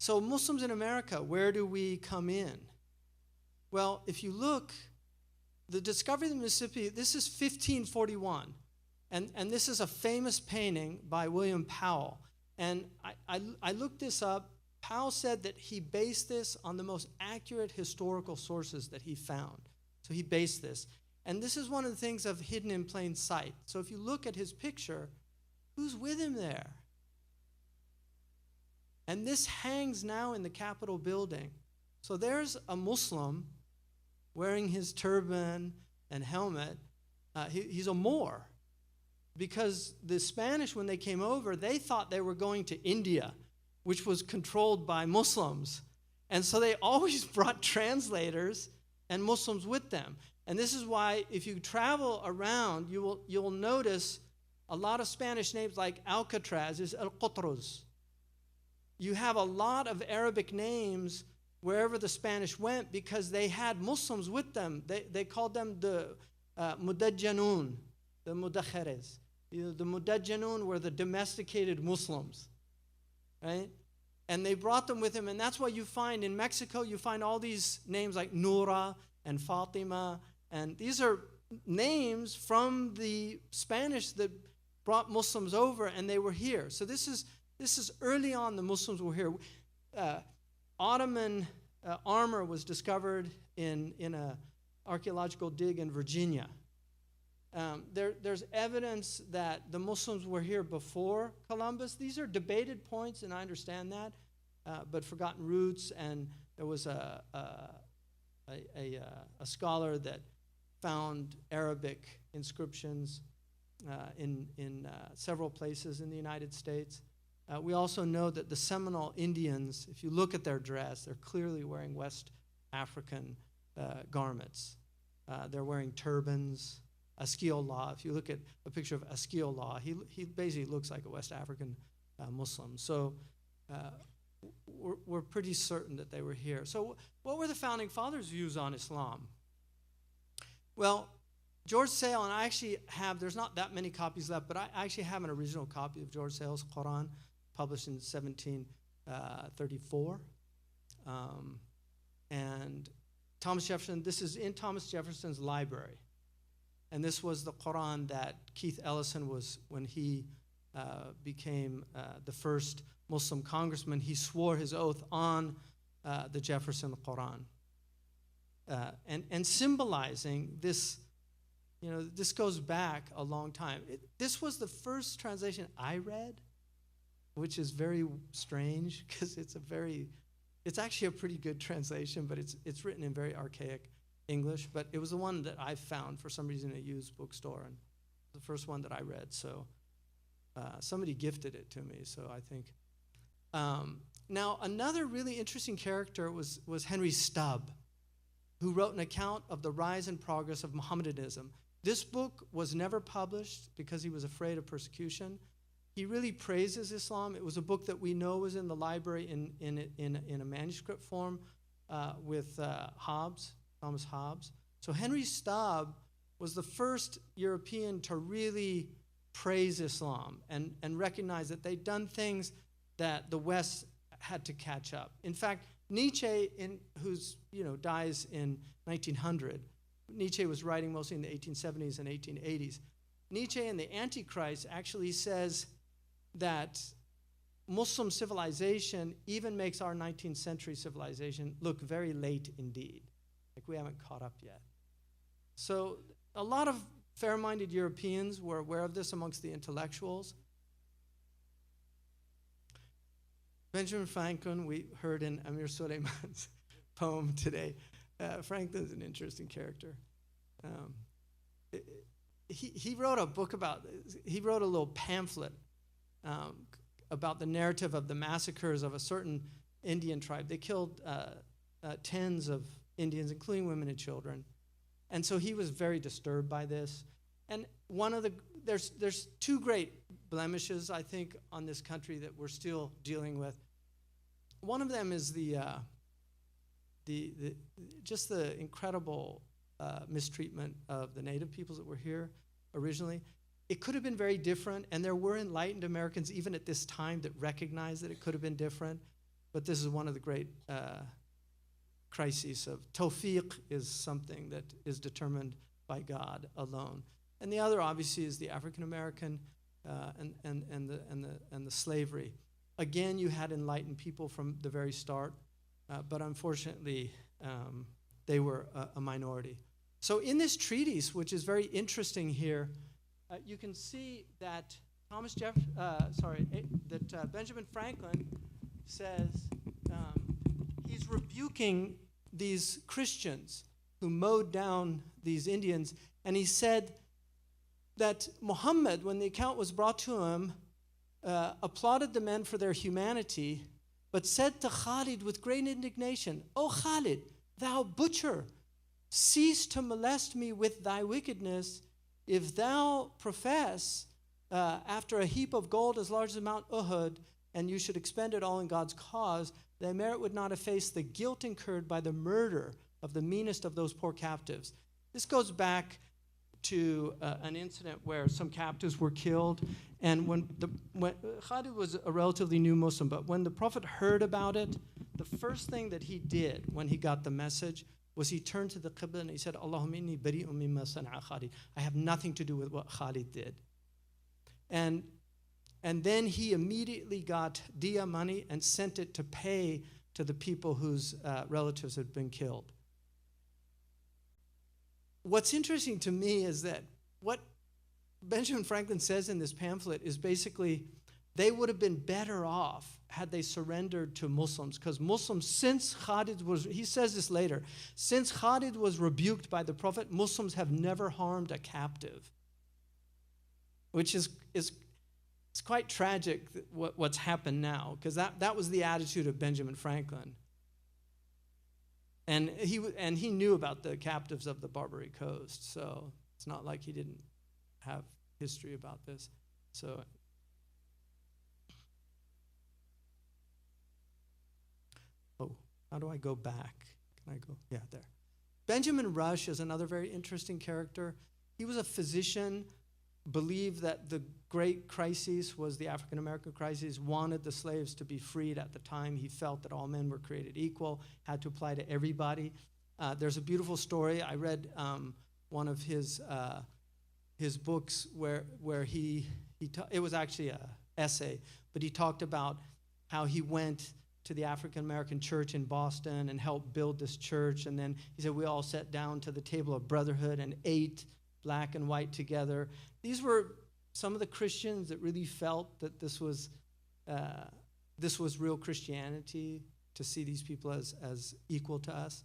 So Muslims in America, where do we come in? Well, if you look, the discovery of the Mississippi, this is 1541. And this is a famous painting by William Powell. And I looked this up. Powell said that he based this on the most accurate historical sources that he found. So he based this. And this is one of the things of hidden in plain sight. So if you look at his picture, who's with him there? And this hangs now in the Capitol building. So there's a Muslim wearing his turban and helmet. He's a Moor. Because the Spanish, when they came over, they thought they were going to India, which was controlled by Muslims. And so they always brought translators and Muslims with them. And this is why if you travel around, you'll notice a lot of Spanish names like Alcatraz is Al-Qutruz. You have a lot of Arabic names wherever the Spanish went because they had Muslims with them. They called them the Mudajjanun, the Mudakhares. The Mudajjanun were the domesticated Muslims, right? And they brought them with them, and that's why you find in Mexico, you find all these names like Nura and Fatima, and these are names from the Spanish that brought Muslims over, and they were here. So this is early on the Muslims were here. Ottoman armor was discovered in an archaeological dig in Virginia. There's evidence that the Muslims were here before Columbus. These are debated points, and I understand that, but forgotten roots. And there was a scholar that found Arabic inscriptions in several places in the United States. We also know that the Seminole Indians, if you look at their dress, they're clearly wearing West African garments. They're wearing turbans. Askeolah, if you look at a picture of Askeolah, he basically looks like a West African Muslim. So we're pretty certain that they were here. So what were the Founding Fathers' views on Islam? Well, George Sale, and I actually have, there's not that many copies left, but I actually have an original copy of George Sale's Quran, published in 1734. And Thomas Jefferson, this is in Thomas Jefferson's library. And this was the Quran that Keith Ellison was, when he became the first Muslim congressman, he swore his oath on the Jefferson Quran. And symbolizing this, this goes back a long time. This was the first translation I read, which is very strange because it's actually a pretty good translation, but it's written in very archaic English, but it was the one that I found for some reason at a used bookstore, and the first one that I read. So somebody gifted it to me, so I think. Now, another really interesting character was Henry Stubb, who wrote an account of the rise and progress of Mohammedanism. This book was never published because he was afraid of persecution. He really praises Islam. It was a book that we know was in the library in a manuscript form with Thomas Hobbes. So Henry Stubb was the first European to really praise Islam and recognize that they'd done things that the West had to catch up. In fact, Nietzsche, who's dies in 1900, Nietzsche was writing mostly in the 1870s and 1880s. Nietzsche in the Antichrist actually says that Muslim civilization even makes our 19th century civilization look very late indeed. Like we haven't caught up yet. So a lot of fair-minded Europeans were aware of this amongst the intellectuals. Benjamin Franklin, we heard in Amir Suleiman's poem today. Franklin's an interesting character. He wrote a book he wrote a little pamphlet about the narrative of the massacres of a certain Indian tribe. They killed tens of Indians, including women and children. And so he was very disturbed by this. And there's two great blemishes, I think, on this country that we're still dealing with. One of them is just the incredible mistreatment of the native peoples that were here originally. It could have been very different, and there were enlightened Americans even at this time that recognized that it could have been different. but this is one of the great crises of tawfiq is something that is determined by God alone. And the other, obviously, is the African American and the slavery. Again, you had enlightened people from the very start, but unfortunately, they were a minority. So in this treatise, which is very interesting here, you can see that Benjamin Franklin says he's rebuking these Christians who mowed down these Indians, and he said that Muhammad, when the account was brought to him, applauded the men for their humanity, but said to Khalid with great indignation, "O Khalid, thou butcher, cease to molest me with thy wickedness. If thou profess after a heap of gold as large as Mount Uhud, and you should expend it all in God's cause, thy merit would not efface the guilt incurred by the murder of the meanest of those poor captives." This goes back to an incident where some captives were killed, and when Khalid was a relatively new Muslim, but when the Prophet heard about it, the first thing that he did when he got the message was he turned to the Qibla and he said, "Allahumma inni bari'un mimma sana'a Khalid." I have nothing to do with what Khalid did. And then he immediately got diya money and sent it to pay to the people whose relatives had been killed. What's interesting to me is that what Benjamin Franklin says in this pamphlet is basically they would have been better off had they surrendered to Muslims, because Muslims, since Khalid was, he says this later, since Khalid was rebuked by the Prophet, Muslims have never harmed a captive, which is it's quite tragic what's happened now, because that was the attitude of Benjamin Franklin. And he knew about the captives of the Barbary Coast, so it's not like he didn't have history about this. So, how do I go back? Can I go? Yeah, there. Benjamin Rush is another very interesting character. He was a physician, believed that the great crisis was the African American crisis, wanted the slaves to be freed at the time. He felt that all men were created equal, had to apply to everybody. There's a beautiful story. I read one of his books where it was actually an essay, but he talked about how he went to the African American church in Boston and helped build this church. And then he said, we all sat down to the table of brotherhood and ate black and white together. These were some of the Christians that really felt that this was real Christianity, to see these people as equal to us.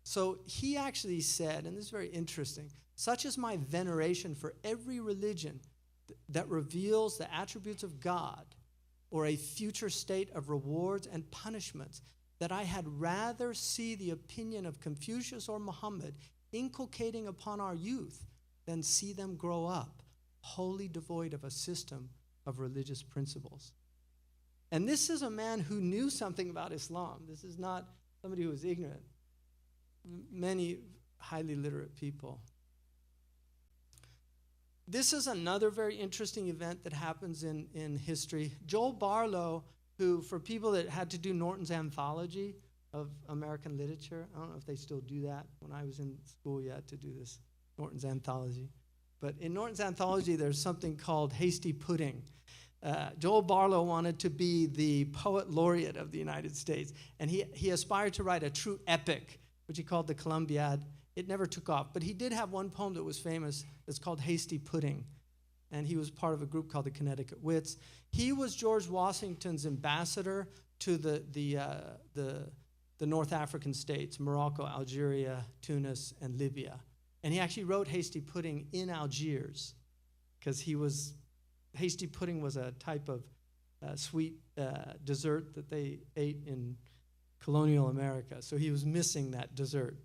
So he actually said, and this is very interesting, "Such is my veneration for every religion that reveals the attributes of God or a future state of rewards and punishments, that I had rather see the opinion of Confucius or Muhammad inculcating upon our youth than see them grow up wholly devoid of a system of religious principles." And this is a man who knew something about Islam. This is not somebody who was ignorant. Many highly literate people. This is another very interesting event that happens in history. Joel Barlow, who, for people that had to do Norton's Anthology of American Literature, I don't know if they still do that. When I was in school, you had to do this Norton's Anthology. But in Norton's Anthology, there's something called Hasty Pudding. Joel Barlow wanted to be the poet laureate of the United States, and he aspired to write a true epic, which he called the Columbiad. It never took off, but he did have one poem that was famous that's called Hasty Pudding, and he was part of a group called the Connecticut Wits. He was George Washington's ambassador to the North African states, Morocco, Algeria, Tunis, and Libya. And he actually wrote Hasty Pudding in Algiers, because Hasty Pudding was a type of sweet dessert that they ate in colonial America. So he was missing that dessert.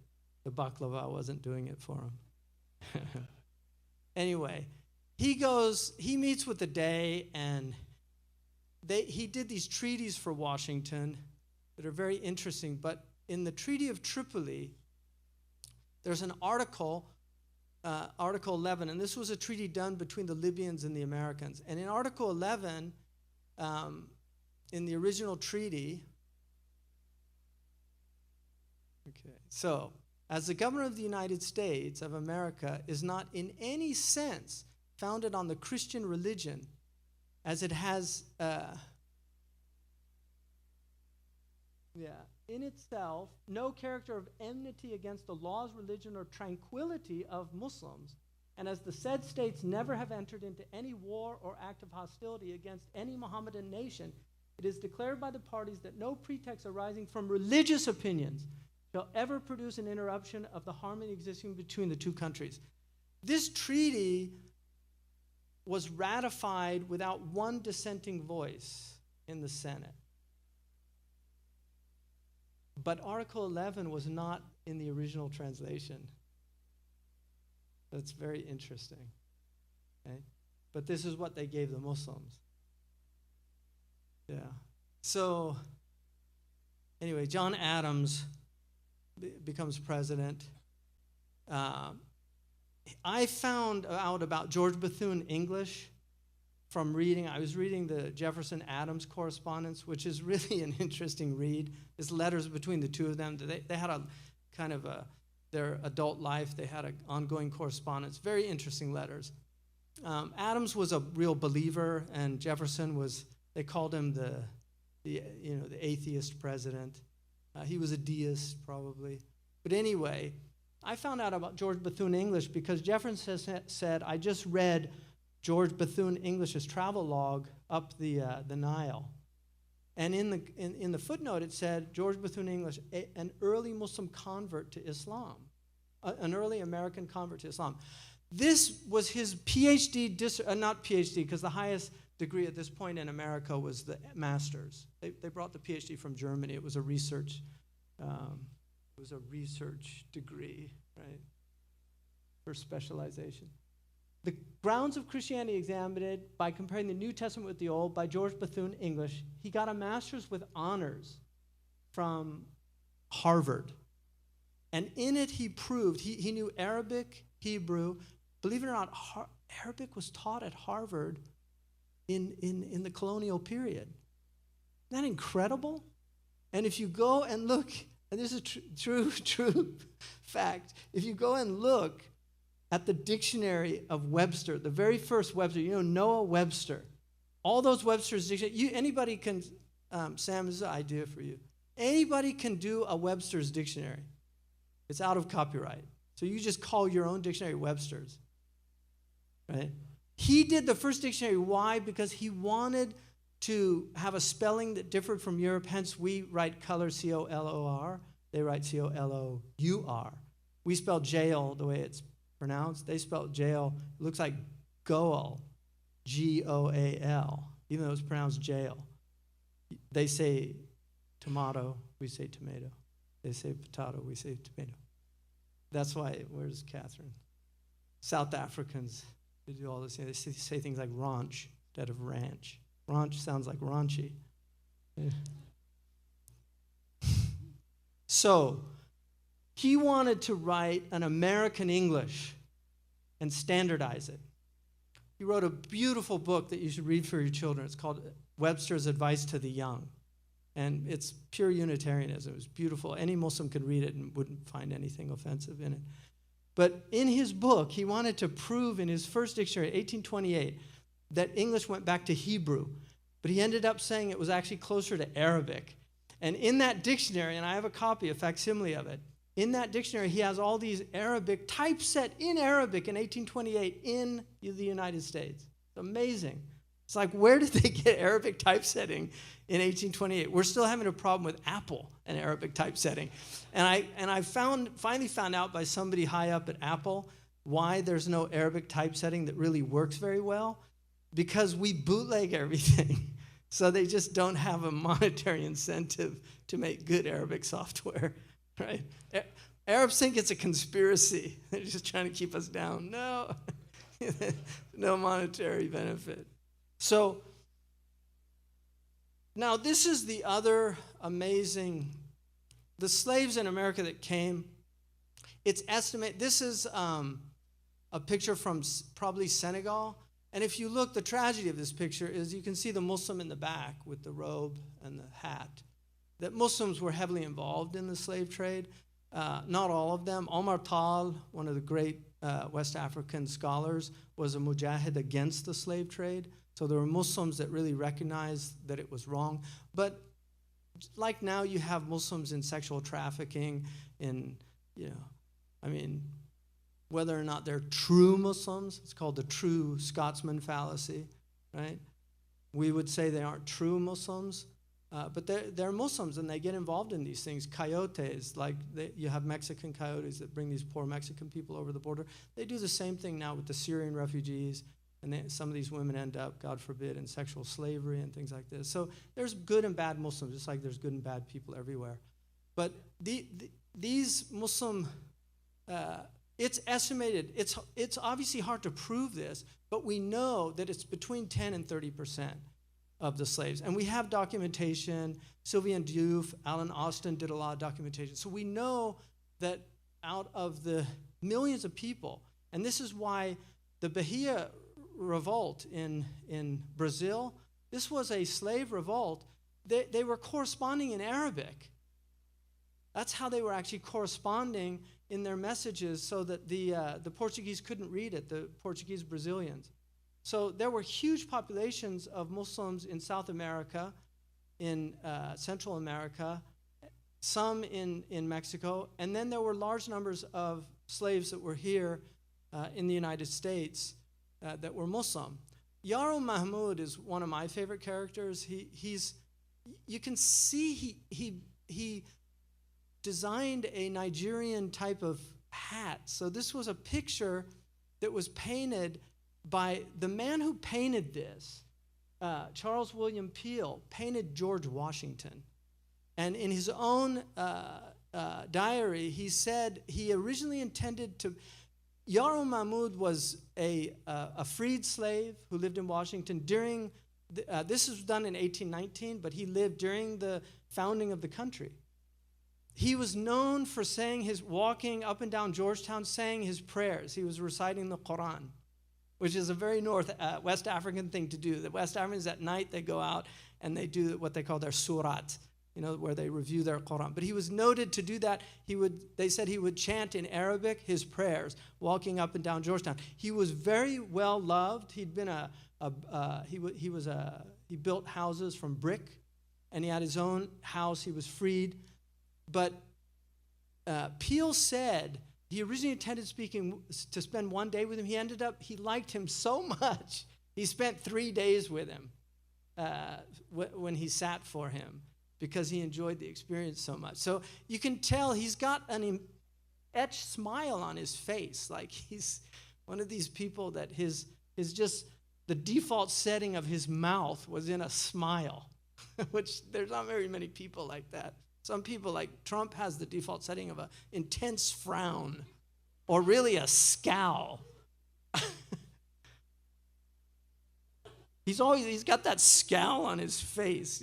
The baklava wasn't doing it for him. Anyway, he meets with the Dey, and he did these treaties for Washington that are very interesting. But in the Treaty of Tripoli, there's an article Article 11, and this was a treaty done between the Libyans and the Americans. And in Article 11, in the original treaty, so, as the government of the United States of America is not in any sense founded on the Christian religion, as it has, in itself, no character of enmity against the laws, religion, or tranquility of Muslims, and as the said states never have entered into any war or act of hostility against any Mohammedan nation, it is declared by the parties that no pretext arising from religious opinions shall ever produce an interruption of the harmony existing between the two countries. This treaty was ratified without one dissenting voice in the Senate. But Article 11 was not in the original translation. That's very interesting. Okay? But this is what they gave the Muslims. Yeah. So, anyway, John Adams becomes president. I found out about George Bethune English from reading. I was reading the Jefferson-Adams correspondence, which is really an interesting read. It's letters between the two of them. They had a kind of their adult life. They had an ongoing correspondence. Very interesting letters. Adams was a real believer, and Jefferson was. They called him the atheist president. He was a deist, probably. But anyway, I found out about George Bethune English because Jefferson said, I just read George Bethune English's travel log up the Nile. And in the footnote, it said, George Bethune English, an early Muslim convert to Islam, an early American convert to Islam. This was his PhD, not PhD, because the highest degree at this point in America was the master's. They brought the PhD from Germany. It was a research degree, right, for specialization. The grounds of Christianity examined by comparing the New Testament with the Old by George Bethune English. He got a master's with honors from Harvard. And in it he proved, he knew Arabic, Hebrew. Believe it or not, Arabic was taught at Harvard in the colonial period. Isn't that incredible? And if you go and look, and this is true fact, if you go and look at the dictionary of Webster, the very first Webster, Noah Webster, all those Webster's dictionary, anybody can, Sam, this is an idea for you. Anybody can do a Webster's dictionary. It's out of copyright. So you just call your own dictionary Webster's, right? He did the first dictionary. Why? Because he wanted to have a spelling that differed from Europe. Hence, we write color C-O-L-O-R. They write C-O-L-O-U-R. We spell jail the way it's pronounced. They spell jail. It looks like Goal, G-O-A-L, even though it's pronounced jail. They say tomato, we say tomato. They say potato, we say tomato. That's why, where's Catherine? South Africans, they do all this. They say things like ranch instead of ranch. Ranch sounds like raunchy. Yeah. So, he wanted to write an American English and standardize it. He wrote a beautiful book that you should read for your children. It's called Webster's Advice to the Young. And it's pure Unitarianism. It was beautiful. Any Muslim could read it and wouldn't find anything offensive in it. But in his book, he wanted to prove in his first dictionary, 1828, that English went back to Hebrew. But he ended up saying it was actually closer to Arabic. And in that dictionary, and I have a copy, a facsimile of it, in that dictionary, he has all these Arabic, typeset in Arabic in 1828 in the United States. It's amazing. It's like, where did they get Arabic typesetting in 1828? We're still having a problem with Apple and Arabic typesetting. And I finally found out by somebody high up at Apple why there's no Arabic typesetting that really works very well. Because we bootleg everything. So they just don't have a monetary incentive to make good Arabic software, right? Arabs think it's a conspiracy. They're just trying to keep us down. No, no monetary benefit. So now this is the other amazing, the slaves in America that came, it's estimated, this is a picture from probably Senegal. And if you look, the tragedy of this picture is you can see the Muslim in the back with the robe and the hat. That Muslims were heavily involved in the slave trade. Not all of them. Omar Tal, one of the great West African scholars, was a mujahid against the slave trade. So there were Muslims that really recognized that it was wrong. But like now you have Muslims in sexual trafficking, whether or not they're true Muslims, it's called the true Scotsman fallacy, right? We would say they aren't true Muslims, but they're Muslims and they get involved in these things. Coyotes, you have Mexican coyotes that bring these poor Mexican people over the border. They do the same thing now with the Syrian refugees, and some of these women end up, God forbid, in sexual slavery and things like this. So there's good and bad Muslims, just like there's good and bad people everywhere. But these Muslim, it's estimated, it's obviously hard to prove this, but we know that it's between 10 and 30% of the slaves. And we have documentation. Sylvian Diouf, Alan Austin did a lot of documentation. So we know that out of the millions of people, and this is why the Bahia revolt in Brazil, this was a slave revolt. They were corresponding in Arabic. That's how they were actually corresponding in their messages so that the Portuguese couldn't read it, the Portuguese Brazilians. So there were huge populations of Muslims in South America, in Central America, some in Mexico, and then there were large numbers of slaves that were here in the United States that were Muslim. Yaro Mahmoud is one of my favorite characters. You can see he designed a Nigerian type of hat. So this was a picture that was painted by the man who painted this, Charles William Peel, painted George Washington. And in his own diary, he said he originally intended to. Yaro Mahmoud was a freed slave who lived in Washington during. This was done in 1819, but he lived during the founding of the country. He was known for walking up and down Georgetown, saying his prayers. He was reciting the Quran, which is a very West African thing to do. The West Africans at night, they go out and they do what they call their surat, where they review their Quran. But he was noted to do that. They said he would chant in Arabic his prayers, walking up and down Georgetown. He was very well loved. He'd been he built houses from brick, and he had his own house. He was freed. But Peel said he originally intended to spend one day with him. He liked him so much, he spent 3 days with him when he sat for him, because he enjoyed the experience so much. So you can tell he's got an etched smile on his face. Like he's one of these people that his just the default setting of his mouth was in a smile, which there's not very many people like that. Some people, like Trump, has the default setting of an intense frown or really a scowl. He's got that scowl on his face,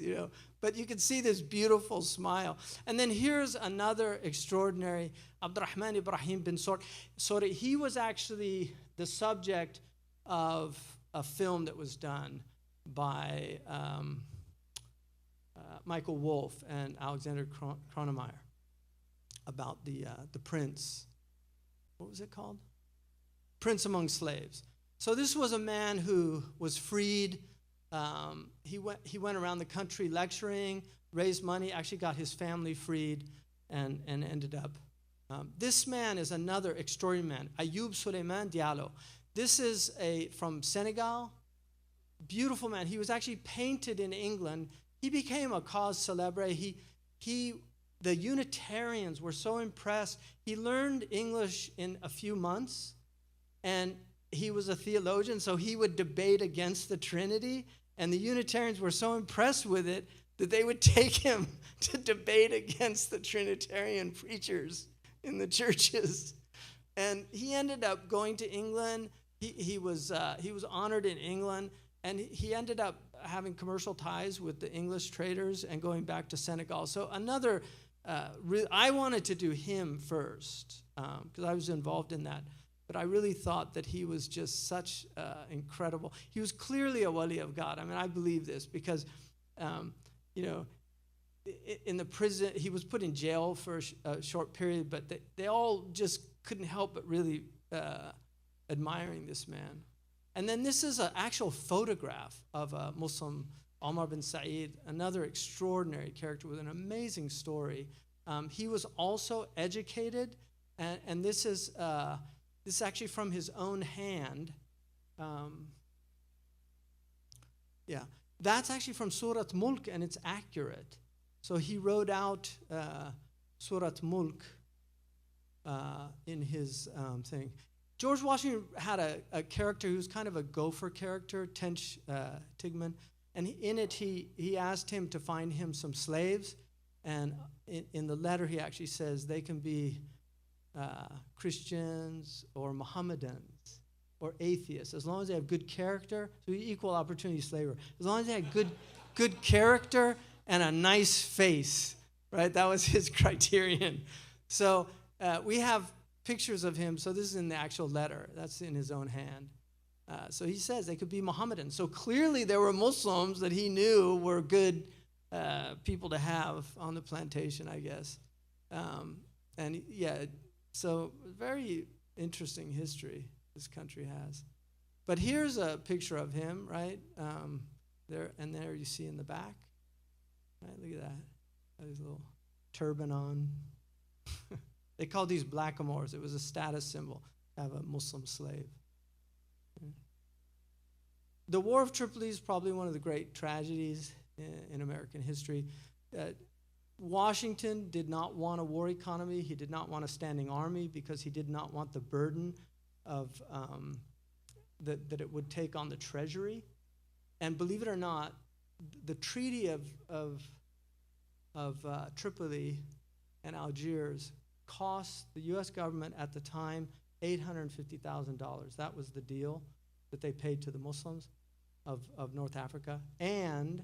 But you can see this beautiful smile. And then here's another extraordinary, Abdurrahman Ibrahim bin Sori. He was actually the subject of a film that was done by Michael Wolff and Alexander Kronemeyer about the prince. What was it called? Prince Among Slaves. So this was a man who was freed. He went around the country lecturing, raised money, actually got his family freed, and ended up. This man is another extraordinary man, Ayoub Suleiman Diallo. This is from Senegal, beautiful man. He was actually painted in England. He became a cause célèbre. The Unitarians were so impressed. He learned English in a few months, and he was a theologian, so he would debate against the Trinity, and the Unitarians were so impressed with it that they would take him to debate against the Trinitarian preachers in the churches. And he ended up going to England. He was honored in England, and he ended up having commercial ties with the English traders and going back to Senegal. So I wanted to do him first because I was involved in that. but I really thought that he was just such incredible. He was clearly a wali of God. I mean, I believe this because, you know, in the prison, he was put in jail for a short period, but they all just couldn't help but really admiring this man. And then this is an actual photograph of a Muslim, Omar bin Said, another extraordinary character with an amazing story. He was also educated, and this is actually from his own hand. Yeah, that's actually from Surat Mulk, and it's accurate. So he wrote out Surat Mulk in his thing. George Washington had a character who was kind of a gopher character, Tench Tigman, and in it he asked him to find him some slaves, and in the letter he actually says they can be Christians or Mohammedans or atheists, as long as they have good character. So equal opportunity slavery. As long as they had good character and a nice face, right? That was his criterion. So we have pictures of him. So this is in the actual letter. That's in his own hand. So he says they could be Mohammedans. So clearly there were Muslims that he knew were good people to have on the plantation, I guess. And yeah, so very interesting history this country has. But here's a picture of him, right? There you see in the back. Right, look at that. Got his little turban on. They called these blackamoors. It was a status symbol to have a Muslim slave. The War of Tripoli is probably one of the great tragedies in American history. Washington did not want a war economy. He did not want a standing army because he did not want the burden of that it would take on the treasury. And believe it or not, the Treaty of Tripoli and Algiers cost the U.S. government at the time $850,000. That was the deal that they paid to the Muslims of North Africa, and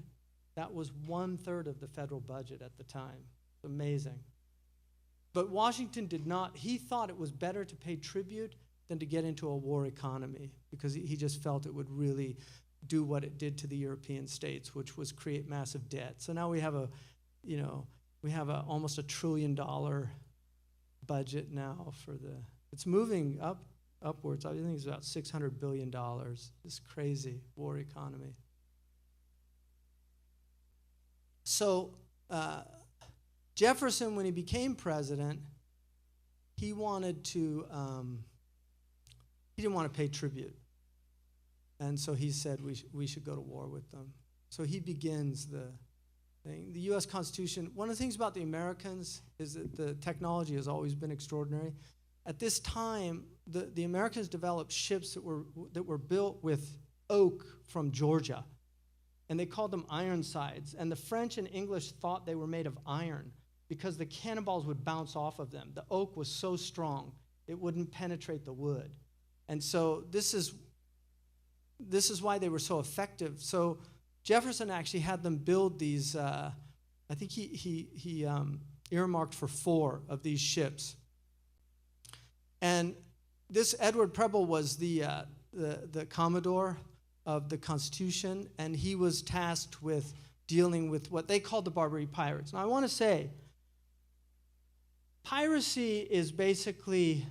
that was 1/3 of the federal budget at the time. It's amazing. But Washington did not. He thought it was better to pay tribute than to get into a war economy because he just felt it would really do what it did to the European states, which was create massive debt. So now we have almost $1 trillion budget now it's moving upwards. I think it's about $600 billion. This crazy war economy. So Jefferson, when he became president, he wanted to, he didn't want to pay tribute. And so he said we should go to war with them. So he begins the thing. The U.S. Constitution, one of the things about the Americans is that the technology has always been extraordinary. At this time, the Americans developed ships that were built with oak from Georgia. And they called them Ironsides. And the French and English thought they were made of iron because the cannonballs would bounce off of them. The oak was so strong, it wouldn't penetrate the wood. And so this is why they were so effective. So Jefferson actually had them build these, I think he earmarked for 4 of these ships. And this Edward Preble was the Commodore of the Constitution, and he was tasked with dealing with what they called the Barbary pirates. Now, I want to say, piracy is basically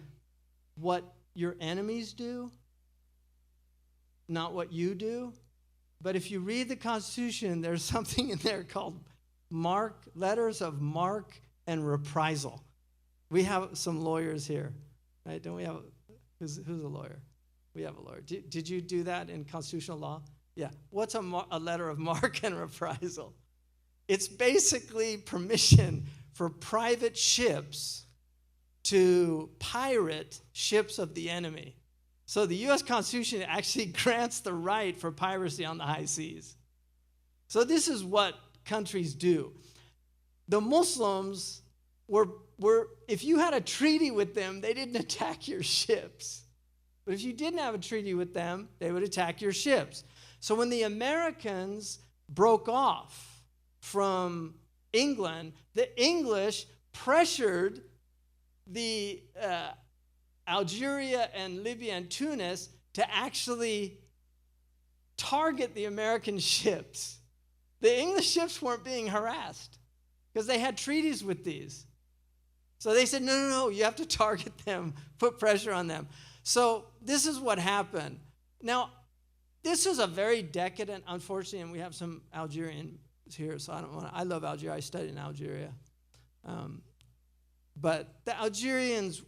what your enemies do, not what you do. But if you read the Constitution, there's something in there called letters of marque and reprisal. We have some lawyers here, right? Don't we have, who's a lawyer? We have a lawyer. Did you do that in constitutional law? Yeah. What's a letter of marque and reprisal? It's basically permission for private ships to pirate ships of the enemy. So the U.S. Constitution actually grants the right for piracy on the high seas. So this is what countries do. The Muslims were if you had a treaty with them, they didn't attack your ships. But if you didn't have a treaty with them, they would attack your ships. So when the Americans broke off from England, the English pressured the Algeria and Libya and Tunis to actually target the American ships. The English ships weren't being harassed because they had treaties with these. So they said, no, you have to target them, put pressure on them. So this is what happened. Now, this is a very decadent, unfortunately, and we have some Algerians here, so I love Algeria. I studied in Algeria. But the Algerians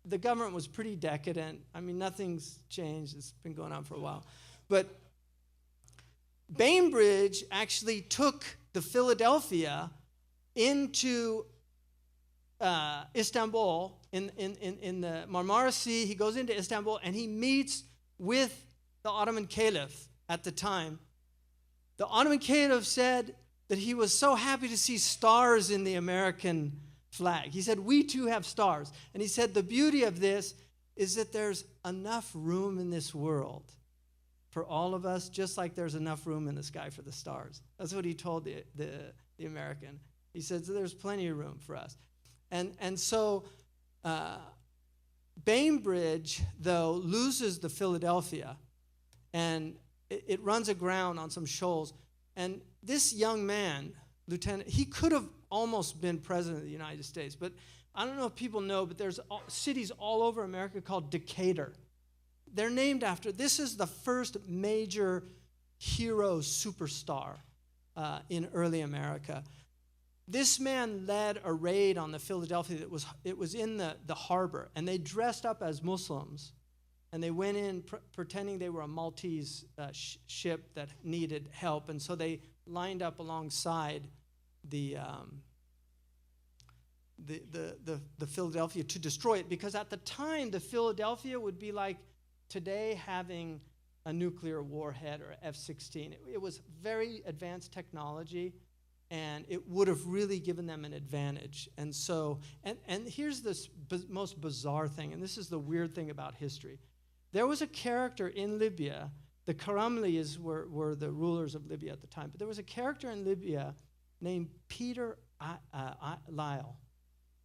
the government was pretty decadent. I mean, nothing's changed. It's been going on for a while. But Bainbridge actually took the Philadelphia into Istanbul in the Marmara Sea. He goes into Istanbul and he meets with the Ottoman Caliph at the time. The Ottoman Caliph said that he was so happy to see stars in the American flag. He said, we too have stars. And he said, the beauty of this is that there's enough room in this world for all of us, just like there's enough room in the sky for the stars. That's what he told the American. He said, so there's plenty of room for us. And so Bainbridge, though, loses the Philadelphia, and it runs aground on some shoals. And this young man, Lieutenant, he could have almost been president of the United States, but I don't know if people know, but there's cities all over America called Decatur. They're named after, this is the first major hero superstar in early America. This man led a raid on the Philadelphia it was in the harbor, and they dressed up as Muslims, and they went in pretending they were a Maltese ship that needed help, and so they lined up alongside the Philadelphia to destroy it, because at the time the Philadelphia would be like today having a nuclear warhead or F-16. It was very advanced technology, and it would have really given them an advantage. And so, and here's this most bizarre thing, and this is the weird thing about history. There was a character in Libya, the Karamlis were the rulers of Libya at the time, but there was a character in Libya named Peter Lyle.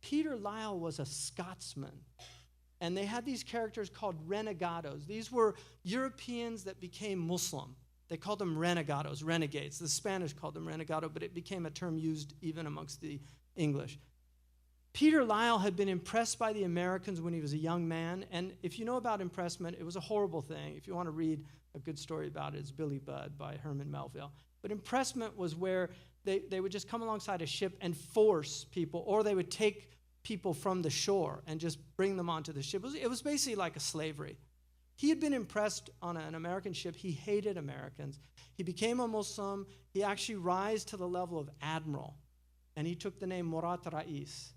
Peter Lyle was a Scotsman, and they had these characters called renegados. These were Europeans that became Muslim. They called them renegados, renegades. The Spanish called them renegado, but it became a term used even amongst the English. Peter Lyle had been impressed by the Americans when he was a young man, and if you know about impressment, it was a horrible thing. If you want to read a good story about it, it's Billy Budd by Herman Melville. But impressment was where they would just come alongside a ship and force people, or they would take people from the shore and just bring them onto the ship. It was basically like a slavery. He had been impressed on an American ship. He hated Americans. He became a Muslim. He actually rose to the level of admiral, and he took the name Murat Rais.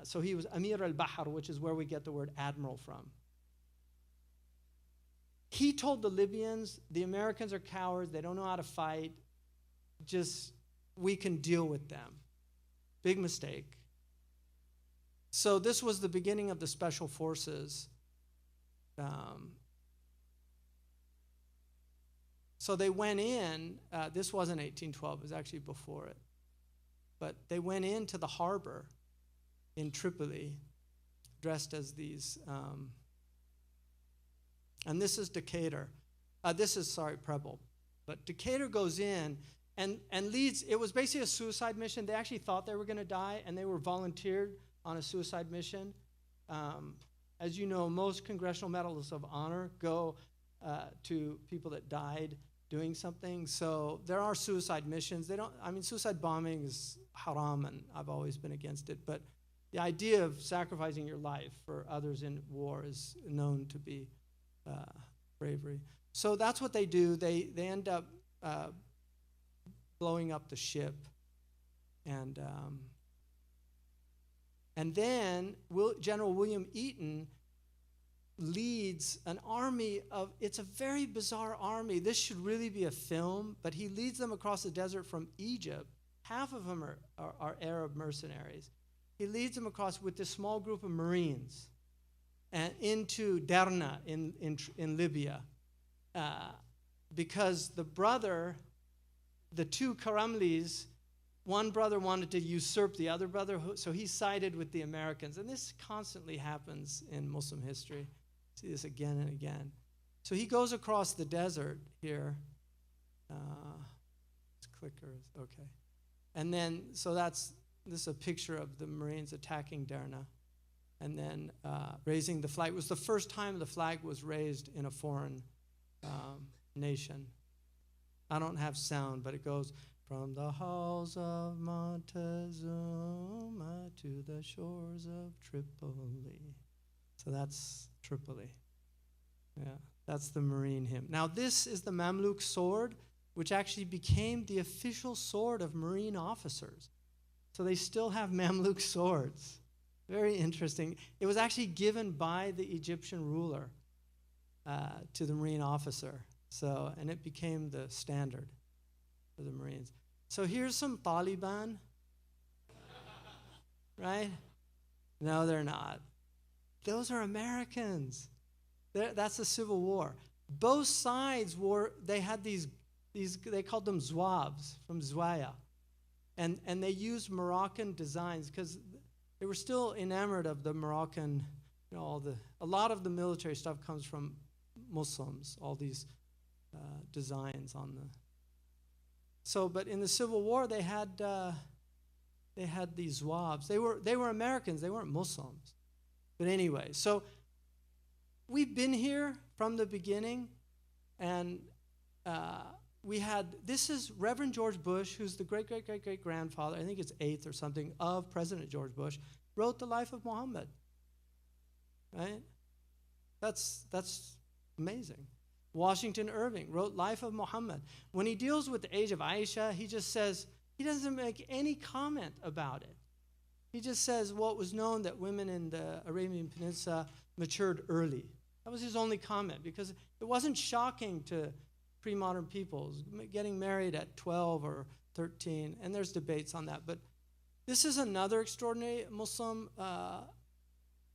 So he was Amir al-Bahr, which is where we get the word admiral from. He told the Libyans, the Americans are cowards, they don't know how to fight, just we can deal with them. Big mistake. So this was the beginning of the special forces. So they went in, this wasn't 1812, it was actually before it, but they went into the harbor in Tripoli, dressed as these, and this is Decatur. Preble. But Decatur goes in and leads, it was basically a suicide mission. They actually thought they were going to die, and they were volunteered on a suicide mission. As you know, most Congressional Medals of Honor go to people that died doing something. So there are suicide missions. Suicide bombing is haram, and I've always been against it. But the idea of sacrificing your life for others in war is known to be bravery. So that's what they do. They end up blowing up the ship. And then General William Eaton leads an army of, it's a very bizarre army. This should really be a film, but he leads them across the desert from Egypt. Half of them are Arab mercenaries. He leads them across with this small group of Marines and into Derna in Libya, because the two Karamlis one brother wanted to usurp the other brother, so he sided with the Americans. And this constantly happens in Muslim history. See this again and again. So he goes across the desert here. This clicker is okay. And then, so this is a picture of the Marines attacking Derna. And then raising the flag. It was the first time the flag was raised in a foreign nation. I don't have sound, but it goes, from the halls of Montezuma to the shores of Tripoli. So that's Tripoli. Yeah, that's the Marine hymn. Now this is the Mamluk sword, which actually became the official sword of Marine officers. So they still have Mamluk swords. Very interesting. It was actually given by the Egyptian ruler to the Marine officer. So, and it became the standard for the Marines. So here's some Taliban, right? No, they're not. Those are Americans. That's the Civil War. Both sides they had these, they called them Zouaves from Zwaya. And they used Moroccan designs because they were still enamored of the Moroccan, a lot of the military stuff comes from Muslims, all these designs on the. So, but in the Civil War, they had these Zouaves. They were Americans. They weren't Muslims. But anyway, so we've been here from the beginning, and this is Reverend George Bush, who's the great-great-great-great-grandfather, I think it's 8th or something, of President George Bush, wrote the life of Muhammad, right? That's amazing. Washington Irving wrote Life of Muhammad. When he deals with the age of Aisha, he just says, he doesn't make any comment about it. He just says, well, it was known that women in the Arabian Peninsula matured early. That was his only comment, because it wasn't shocking to pre-modern peoples getting married at 12 or 13, and there's debates on that. But this is another extraordinary Muslim,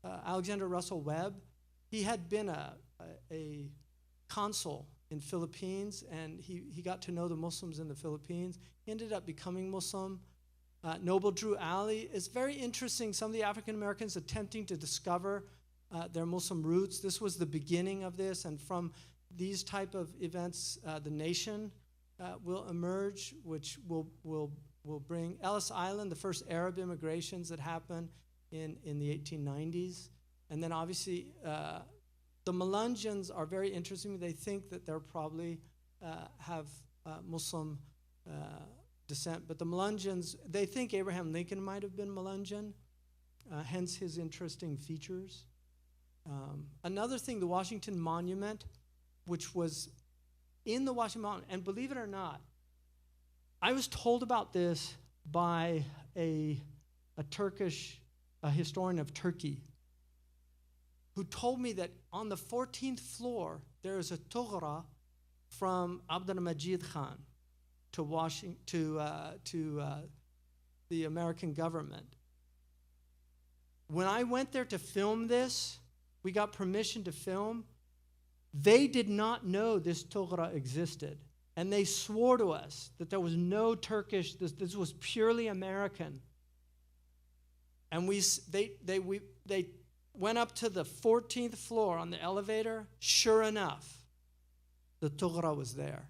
Alexander Russell Webb. He had been a consul in Philippines, and he got to know the Muslims in the Philippines. He ended up becoming Muslim. Noble Drew Ali. It's very interesting, some of the African Americans attempting to discover their Muslim roots. This was the beginning of this, and from these type of events, the nation will emerge, which will bring Ellis Island, the first Arab immigrations that happened in the 1890s. And then obviously, the Melungeons are very interesting. They think that they're probably have Muslim descent. But the Melungeons, they think Abraham Lincoln might have been Melungeon, hence his interesting features. Another thing, the Washington Monument, which was in the Washington Monument, and believe it or not, I was told about this by a historian of Turkey, who told me that on the 14th floor, there is a tughra from Abdul Majid Khan to the American government. When I went there to film this, we got permission to film. They did not know this tughra existed. And they swore to us that there was no Turkish, this was purely American. And they went up to the 14th floor on the elevator. Sure enough, the tughra was there.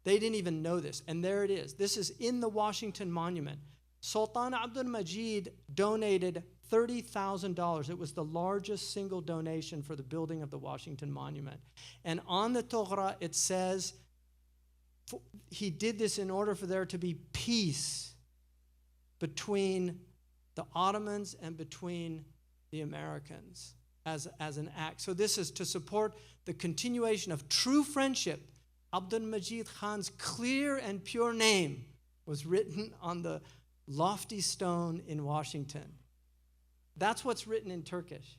They didn't even know this, and there it is. This is in the Washington Monument. Sultan Abdul Majid donated $30,000. It was the largest single donation for the building of the Washington Monument. And on the tughra, it says, he did this in order for there to be peace between the Ottomans and between the Americans as an act. So this is to support the continuation of true friendship. Abdul Majid Khan's clear and pure name was written on the lofty stone in Washington. That's what's written in Turkish.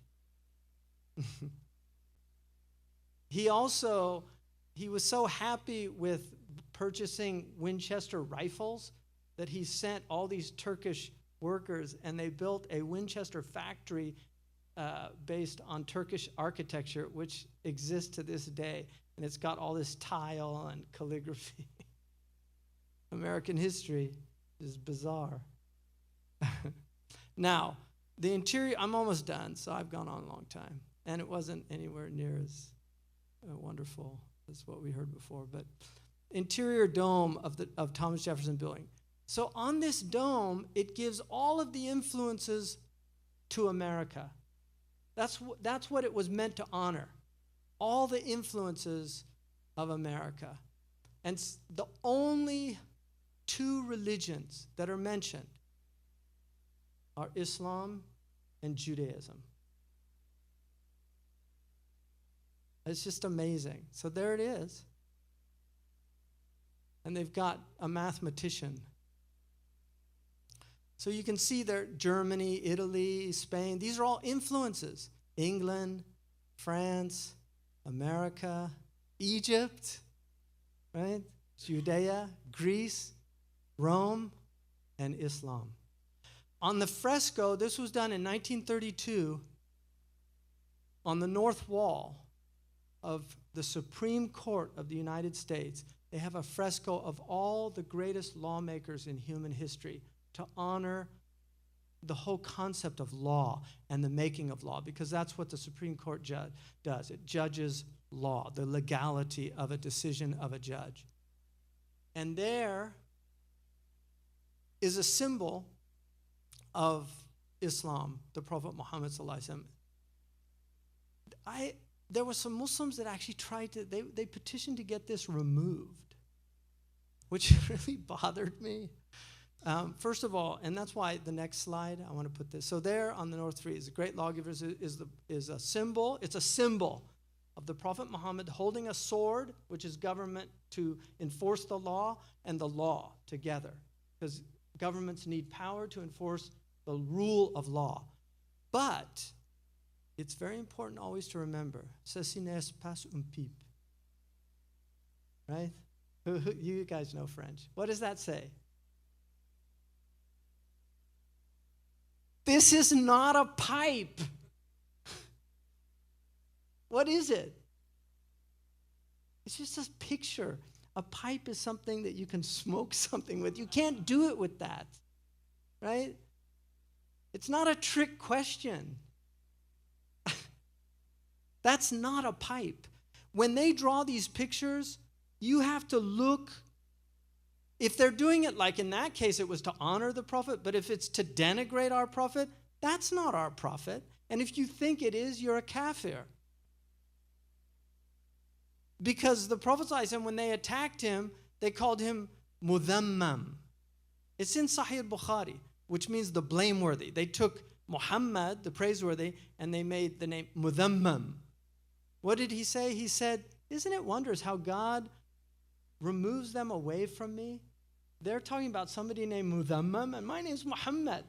He was so happy with purchasing Winchester rifles that he sent all these Turkish workers, and they built a Winchester factory based on Turkish architecture, which exists to this day. And it's got all this tile and calligraphy. American history. is bizarre. Now, the interior, I'm almost done, so I've gone on a long time. And it wasn't anywhere near as wonderful as what we heard before. But interior dome of Thomas Jefferson Building. So on this dome, it gives all of the influences to America. That's what it was meant to honor. All the influences of America. And the only two religions that are mentioned are Islam and Judaism. It's just amazing. So there it is. And they've got a mathematician. So you can see there, Germany, Italy, Spain, these are all influences. England, France, America, Egypt, right? Judea, Greece, Rome, and Islam. On the fresco, this was done in 1932, on the north wall of the Supreme Court of the United States, they have a fresco of all the greatest lawmakers in human history to honor the whole concept of law and the making of law, because that's what the Supreme Court does. It judges law, the legality of a decision of a judge. And there is a symbol of Islam, the Prophet Muhammad ﷺ. There were some Muslims that actually tried to, they petitioned to get this removed, which really bothered me. First of all, and that's why the next slide, I want to put this. So there on the North Tree is the great lawgivers is a symbol. It's a symbol of the Prophet Muhammad holding a sword, which is government to enforce the law, and the law together. Because governments need power to enforce the rule of law. But it's very important always to remember, ceci n'est pas un pipe. Right? You guys know French. What does that say? This is not a pipe. What is it? It's just a picture. A pipe is something that you can smoke something with. You can't do it with that, right? It's not a trick question. That's not a pipe. When they draw these pictures, you have to look. If they're doing it like in that case, it was to honor the Prophet, but if it's to denigrate our Prophet, that's not our Prophet. And if you think it is, you're a kafir. Because the Prophet ﷺ, when they attacked him, they called him mudhammam. It's in Sahih Bukhari, which means the blameworthy. They took Muhammad, the praiseworthy, and they made the name mudhammam. What did he say? He said, isn't it wondrous how God removes them away from me? They're talking about somebody named Mudhammam, and my name's Muhammad.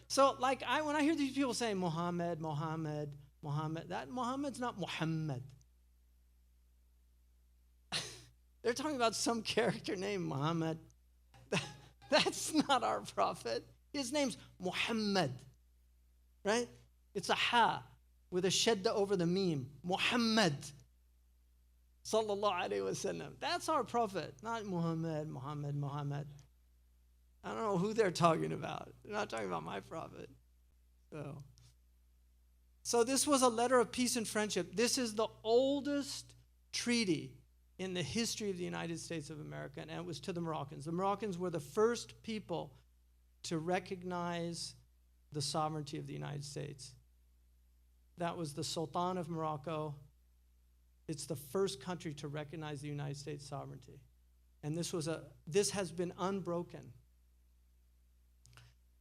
So when I hear these people saying Muhammad, that Muhammad's not Muhammad. They're talking about some character named Muhammad. That's not our prophet. His name's Muhammad, right? It's a ha with a shadda over the meme. Muhammad. Sallallahu alayhi wa sallam. That's our prophet, not Muhammad. I don't know who they're talking about. They're not talking about my prophet. So this was a letter of peace and friendship. This is the oldest treaty in the history of the United States of America, and it was to the Moroccans. The Moroccans were the first people to recognize the sovereignty of the United States. That was the Sultan of Morocco. It's the first country to recognize the United States sovereignty. And this has been unbroken.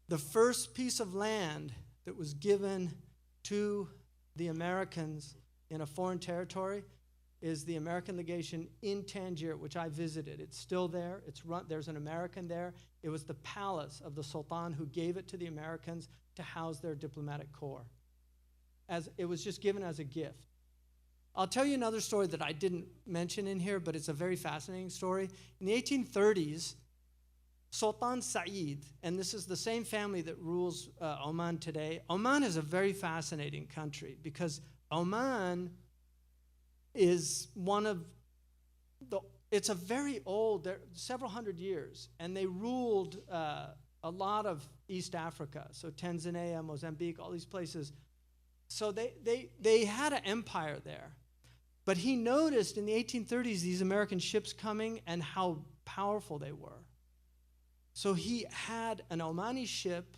The first piece of land that was given to the Americans in a foreign territory is the American legation in Tangier, which I visited. It's still there. There's an American there. It was the palace of the Sultan who gave it to the Americans to house their diplomatic corps. It was just given as a gift. I'll tell you another story that I didn't mention in here, but it's a very fascinating story. In the 1830s, Sultan Saeed, and this is the same family that rules Oman today. Oman is a very fascinating country because Oman is one of the it's a very old, several hundred years, and they ruled a lot of East Africa, so Tanzania, Mozambique, all these places. So they had an empire there. But he noticed in the 1830s these American ships coming and how powerful they were. So he had an Omani ship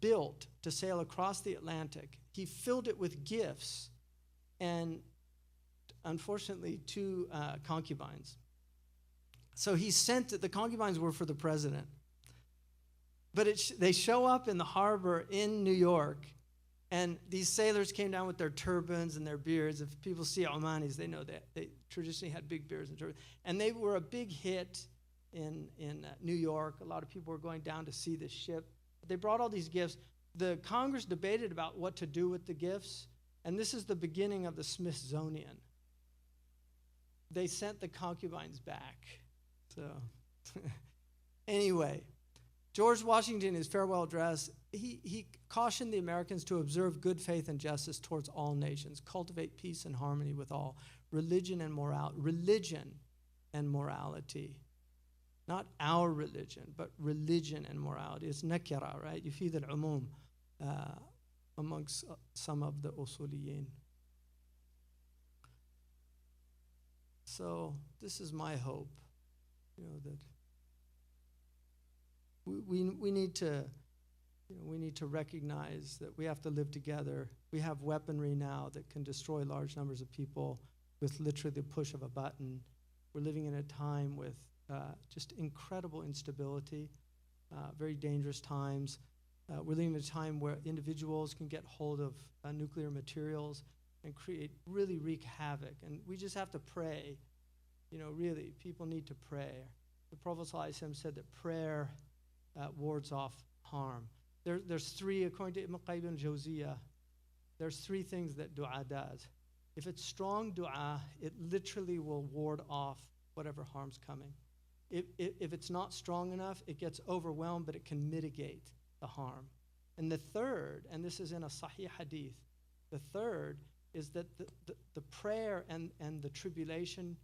built to sail across the Atlantic. He filled it with gifts and, unfortunately, 2 concubines. So he sent, the concubines were for the president. But they show up in the harbor in New York, and these sailors came down with their turbans and their beards. If people see Omanis, they know that. They traditionally had big beards and turbans. And they were a big hit in New York. A lot of people were going down to see this ship. They brought all these gifts. The Congress debated about what to do with the gifts, and this is the beginning of the Smithsonian. They sent the concubines back. So anyway, George Washington, in his farewell address, he cautioned the Americans to observe good faith and justice towards all nations, cultivate peace and harmony with all, religion and morality. Not our religion, but religion and morality. It's nakira, right? يفيد العموم amongst some of the usuliyin. So this is my hope, that we need to, we need to recognize that we have to live together. We have weaponry now that can destroy large numbers of people with literally the push of a button. We're living in a time with just incredible instability, very dangerous times. We're living in a time where individuals can get hold of nuclear materials and really wreak havoc. And we just have to pray. Really, people need to pray. The Prophet ﷺ said that prayer wards off harm. There's 3, according to Ibn Qayyim al-Jawziyah, there's 3 things that dua does. If it's strong dua, it literally will ward off whatever harm's coming. If it's not strong enough, it gets overwhelmed, but it can mitigate the harm. And the third, and this is in a Sahih Hadith, the third is that the prayer and the tribulation,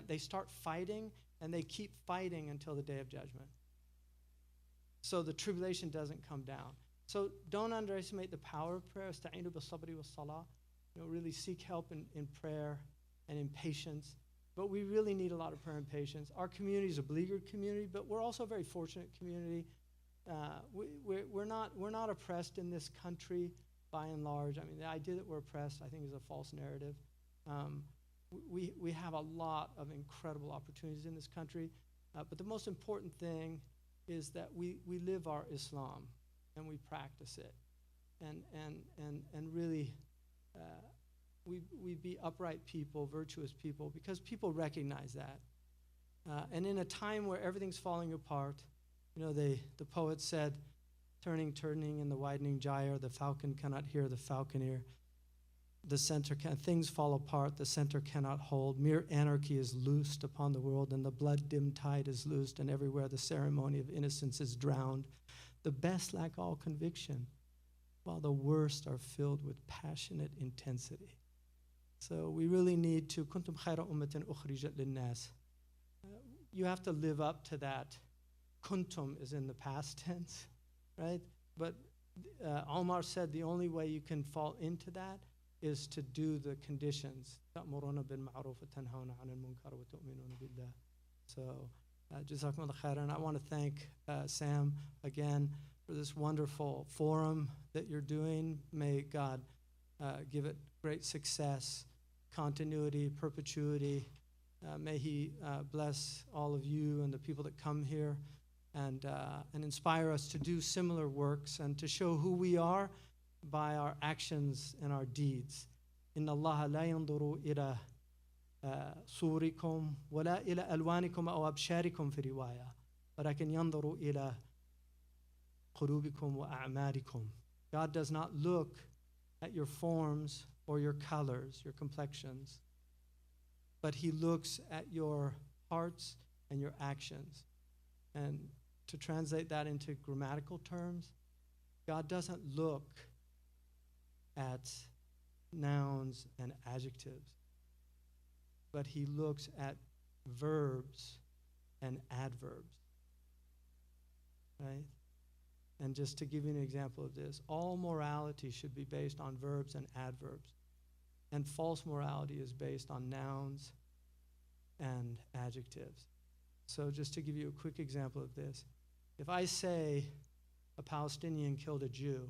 they start fighting, and they keep fighting until the Day of Judgment. So the tribulation doesn't come down. So don't underestimate the power of prayer. Ista'inu bis-sabri was-salah. Really seek help in prayer and in patience. But we really need a lot of prayer and patience. Our community is a beleaguered community, but we're also a very fortunate community. We're not oppressed in this country by and large. I mean, the idea that we're oppressed, I think, is a false narrative. We have a lot of incredible opportunities in this country, but the most important thing is that we live our Islam and we practice it, and really we be upright people, virtuous people, because people recognize that. And in a time where everything's falling apart, the poet said, turning in the widening gyre, the falcon cannot hear the falconer. The center things fall apart, the center cannot hold. Mere anarchy is loosed upon the world, and the blood-dimmed tide is loosed, and everywhere the ceremony of innocence is drowned. The best lack all conviction, while the worst are filled with passionate intensity. So we really need to, kuntum khayra ummatin ukhrijat linnas. You have to live up to that. Kuntum is in the past tense, right? But Omar said the only way you can fall into that is to do the conditions. تَأْمُرُونَ بِالْمَعْرُوفِ وَتَنْهَوْنَ عَنِ الْمُنكَرِ وَتُؤْمِنُونَ بِاللَّهِ. So, Jazakumullah khairan. I want to thank Sam again for this wonderful forum that you're doing. May God give it great success, continuity, perpetuity. May He bless all of you and the people that come here, and inspire us to do similar works and to show who we are by our actions and our deeds. Inna Allah la yanduru ila surikum wala ila alwanikum aw absharikum fi riwaya, walakin yanduru ila qulubikum wa a'malikum. God does not look at your forms or your colors, your complexions, but He looks at your hearts and your actions. And to translate that into grammatical terms, God doesn't look at nouns and adjectives. but he looks at verbs and adverbs, right? And just to give you an example of this, all morality should be based on verbs and adverbs. And false morality is based on nouns and adjectives. So just to give you a quick example of this, if I say a Palestinian killed a Jew,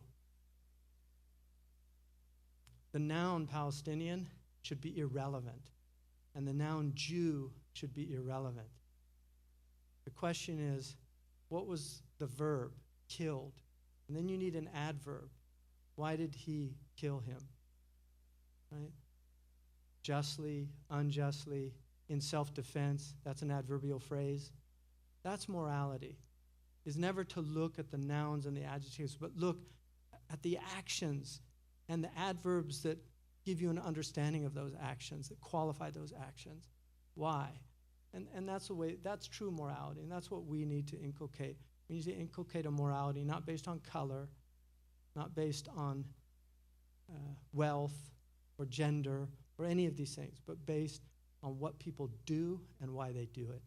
the noun Palestinian should be irrelevant, and the noun Jew should be irrelevant. The question is, what was the verb? Killed. And then you need an adverb. Why did he kill him? Right? Justly, unjustly, in self-defense. That's an adverbial phrase. That's morality. Is never to look at the nouns and the adjectives, but look at the actions and the adverbs that give you an understanding of those actions, that qualify those actions. Why? And that's the way, that's true morality, and that's what we need to inculcate. We need to inculcate a morality not based on color, not based on wealth or gender or any of these things, but based on what people do and why they do it.